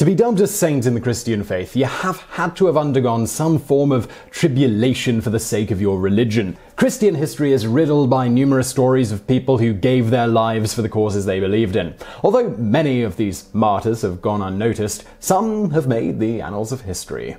To be dubbed a saint in the Christian faith, you have had to have undergone some form of tribulation for the sake of your religion. Christian history is riddled by numerous stories of people who gave their lives for the causes they believed in. Although many of these martyrs have gone unnoticed, some have made the annals of history.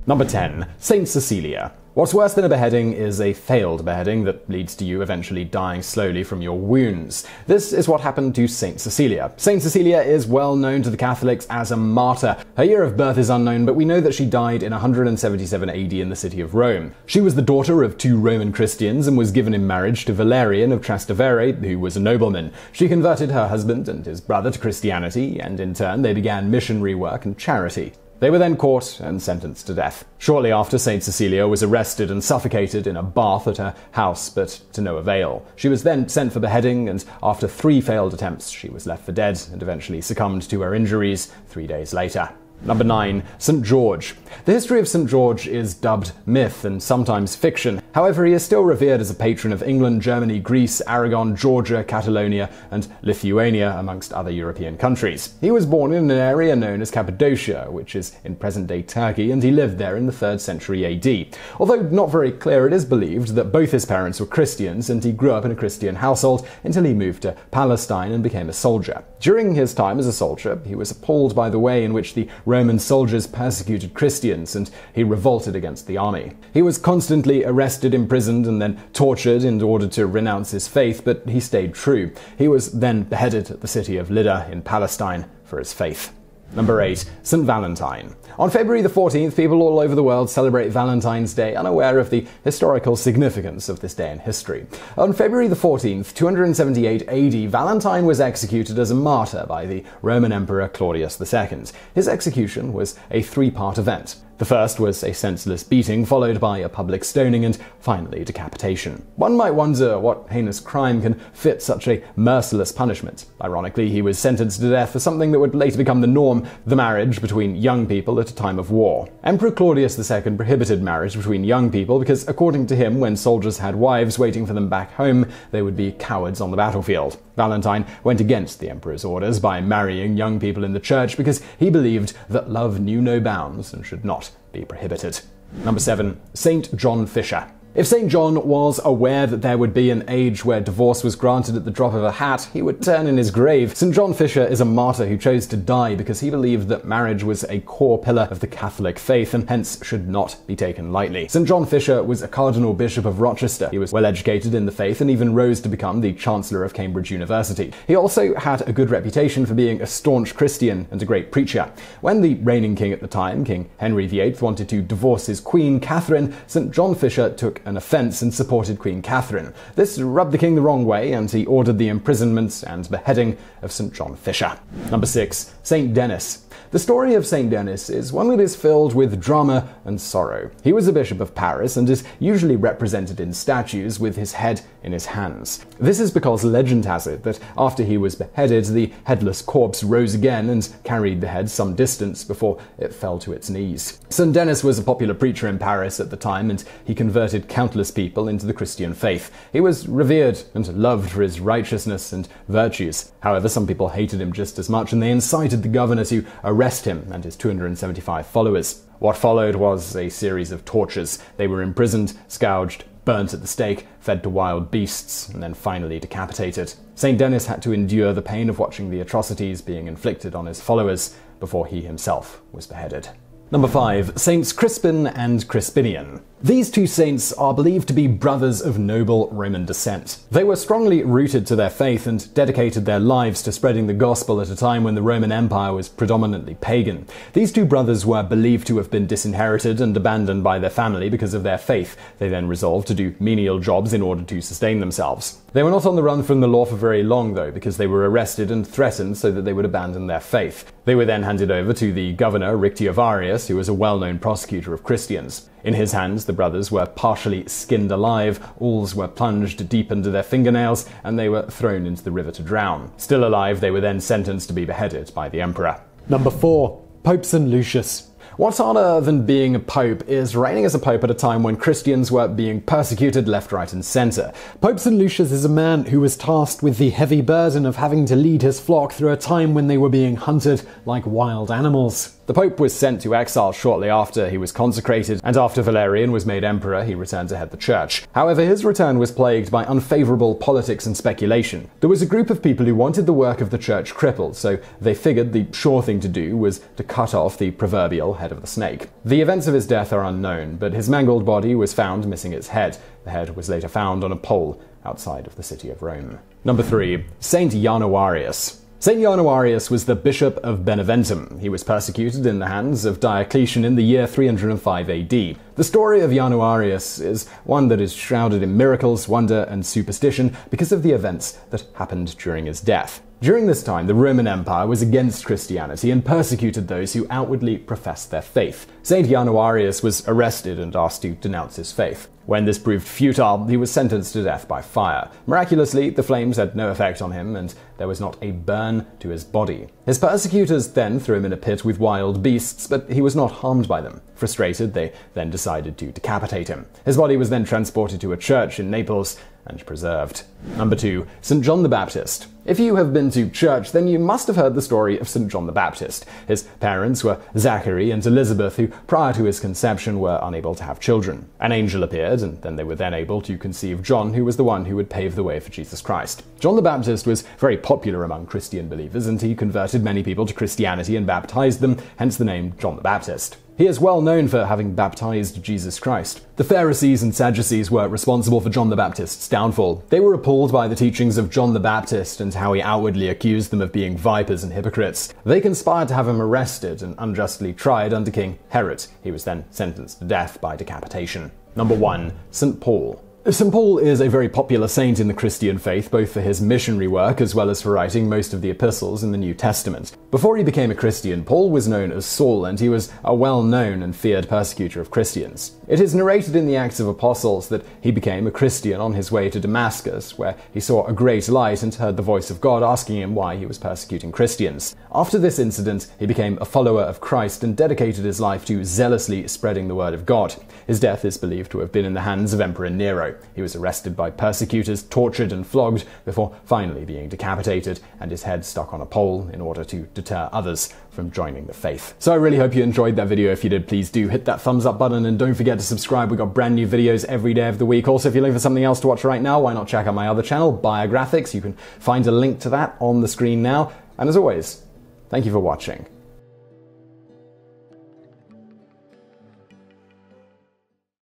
Number 10. Saint Cecilia. What's worse than a beheading is a failed beheading that leads to you eventually dying slowly from your wounds. This is what happened to Saint Cecilia. Saint Cecilia is well known to the Catholics as a martyr. Her year of birth is unknown, but we know that she died in 177 AD in the city of Rome. She was the daughter of 2 Roman Christians and was given in marriage to Valerian of Trastevere, who was a nobleman. She converted her husband and his brother to Christianity, and in turn they began missionary work and charity. They were then caught and sentenced to death. Shortly after, Saint Cecilia was arrested and suffocated in a bath at her house, but to no avail. She was then sent for beheading, and after 3 failed attempts, she was left for dead and eventually succumbed to her injuries 3 days later. Number 9. St. George. The history of St. George is dubbed myth and sometimes fiction. However, he is still revered as a patron of England, Germany, Greece, Aragon, Georgia, Catalonia, and Lithuania, amongst other European countries. He was born in an area known as Cappadocia, which is in present-day Turkey, and he lived there in the 3rd century AD. Although not very clear, it is believed that both his parents were Christians, and he grew up in a Christian household until he moved to Palestine and became a soldier. During his time as a soldier, he was appalled by the way in which the Roman soldiers persecuted Christians, and he revolted against the army. He was constantly arrested, imprisoned, and then tortured in order to renounce his faith, but he stayed true. He was then beheaded at the city of Lydda in Palestine for his faith. Number 8. St. Valentine. On February the 14th, people all over the world celebrate Valentine's Day, unaware of the historical significance of this day in history. On February the 14th, 278 AD, Valentine was executed as a martyr by the Roman Emperor Claudius II. His execution was a 3-part event. The first was a senseless beating, followed by a public stoning, and finally decapitation. One might wonder what heinous crime can fit such a merciless punishment. Ironically, he was sentenced to death for something that would later become the norm: the marriage between young people at a time of war. Emperor Claudius II prohibited marriage between young people because, according to him, when soldiers had wives waiting for them back home, they would be cowards on the battlefield. Valentine went against the emperor's orders by marrying young people in the church because he believed that love knew no bounds and should not be prohibited. Number 7. St. John Fisher. If St. John was aware that there would be an age where divorce was granted at the drop of a hat, he would turn in his grave. St. John Fisher is a martyr who chose to die because he believed that marriage was a core pillar of the Catholic faith and hence should not be taken lightly. St. John Fisher was a Cardinal Bishop of Rochester. He was well educated in the faith and even rose to become the Chancellor of Cambridge University. He also had a good reputation for being a staunch Christian and a great preacher. When the reigning king at the time, King Henry VIII, wanted to divorce his queen, Catherine, St. John Fisher took an offense and supported Queen Catherine. This rubbed the king the wrong way, and he ordered the imprisonment and beheading of St. John Fisher. Number 6. St. Denis. The story of St. Denis is one that is filled with drama and sorrow. He was a bishop of Paris and is usually represented in statues with his head in his hands. This is because legend has it that after he was beheaded, the headless corpse rose again and carried the head some distance before it fell to its knees. St. Denis was a popular preacher in Paris at the time, and he converted countless people into the Christian faith. He was revered and loved for his righteousness and virtues. However, some people hated him just as much, and they incited the governor to arrest him and his 275 followers. What followed was a series of tortures. They were imprisoned, scourged, burnt at the stake, fed to wild beasts, and then finally decapitated. St. Denis had to endure the pain of watching the atrocities being inflicted on his followers before he himself was beheaded. Number 5. Saints Crispin and Crispinian. These 2 saints are believed to be brothers of noble Roman descent. They were strongly rooted to their faith and dedicated their lives to spreading the gospel at a time when the Roman Empire was predominantly pagan. These 2 brothers were believed to have been disinherited and abandoned by their family because of their faith. They then resolved to do menial jobs in order to sustain themselves. They were not on the run from the law for very long, though, because they were arrested and threatened so that they would abandon their faith. They were then handed over to the governor, Januarius, who was a well-known prosecutor of Christians. In his hands, the brothers were partially skinned alive, awls were plunged deep into their fingernails, and they were thrown into the river to drown. Still alive, they were then sentenced to be beheaded by the emperor. Number 4. Pope St. Lucius. What's harder than being a pope is reigning as a pope at a time when Christians were being persecuted left, right, and center. Pope St. Lucius is a man who was tasked with the heavy burden of having to lead his flock through a time when they were being hunted like wild animals. The Pope was sent to exile shortly after he was consecrated, and after Valerian was made emperor, he returned to head the church. However, his return was plagued by unfavorable politics and speculation. There was a group of people who wanted the work of the church crippled, so they figured the sure thing to do was to cut off the proverbial head of the snake. The events of his death are unknown, but his mangled body was found missing its head. The head was later found on a pole outside of the city of Rome. Number 3. Saint Januarius. Saint Januarius was the Bishop of Beneventum. He was persecuted in the hands of Diocletian in the year 305 AD. The story of Januarius is one that is shrouded in miracles, wonder, and superstition because of the events that happened during his death. During this time, the Roman Empire was against Christianity and persecuted those who outwardly professed their faith. Saint Januarius was arrested and asked to denounce his faith. When this proved futile, he was sentenced to death by fire. Miraculously, the flames had no effect on him, and there was not a burn to his body. His persecutors then threw him in a pit with wild beasts, but he was not harmed by them. Frustrated, they then decided to decapitate him. His body was then transported to a church in Naples and preserved. Number 2. St. John the Baptist. If you have been to church, then you must have heard the story of St. John the Baptist. His parents were Zachary and Elizabeth, who prior to his conception were unable to have children. An angel appeared, and then they were then able to conceive John, who was the one who would pave the way for Jesus Christ. John the Baptist was very popular among Christian believers, and he converted many people to Christianity and baptized them, hence the name John the Baptist. He is well known for having baptized Jesus Christ. The Pharisees and Sadducees were responsible for John the Baptist's downfall. They were appalled by the teachings of John the Baptist and how he outwardly accused them of being vipers and hypocrites. They conspired to have him arrested and unjustly tried under King Herod. He was then sentenced to death by decapitation. Number 1. St. Paul. St. Paul is a very popular saint in the Christian faith, both for his missionary work as well as for writing most of the epistles in the New Testament. Before he became a Christian, Paul was known as Saul, and he was a well-known and feared persecutor of Christians. It is narrated in the Acts of Apostles that he became a Christian on his way to Damascus, where he saw a great light and heard the voice of God asking him why he was persecuting Christians. After this incident, he became a follower of Christ and dedicated his life to zealously spreading the word of God. His death is believed to have been in the hands of Emperor Nero. He was arrested by persecutors, tortured and flogged, before finally being decapitated and his head stuck on a pole in order to deter others from joining the faith. So I really hope you enjoyed that video. If you did, please do hit that thumbs up button and don't forget to subscribe. We've got brand new videos every day of the week. Also, if you're looking for something else to watch right now, why not check out my other channel, Biographics. You can find a link to that on the screen now. And as always, thank you for watching.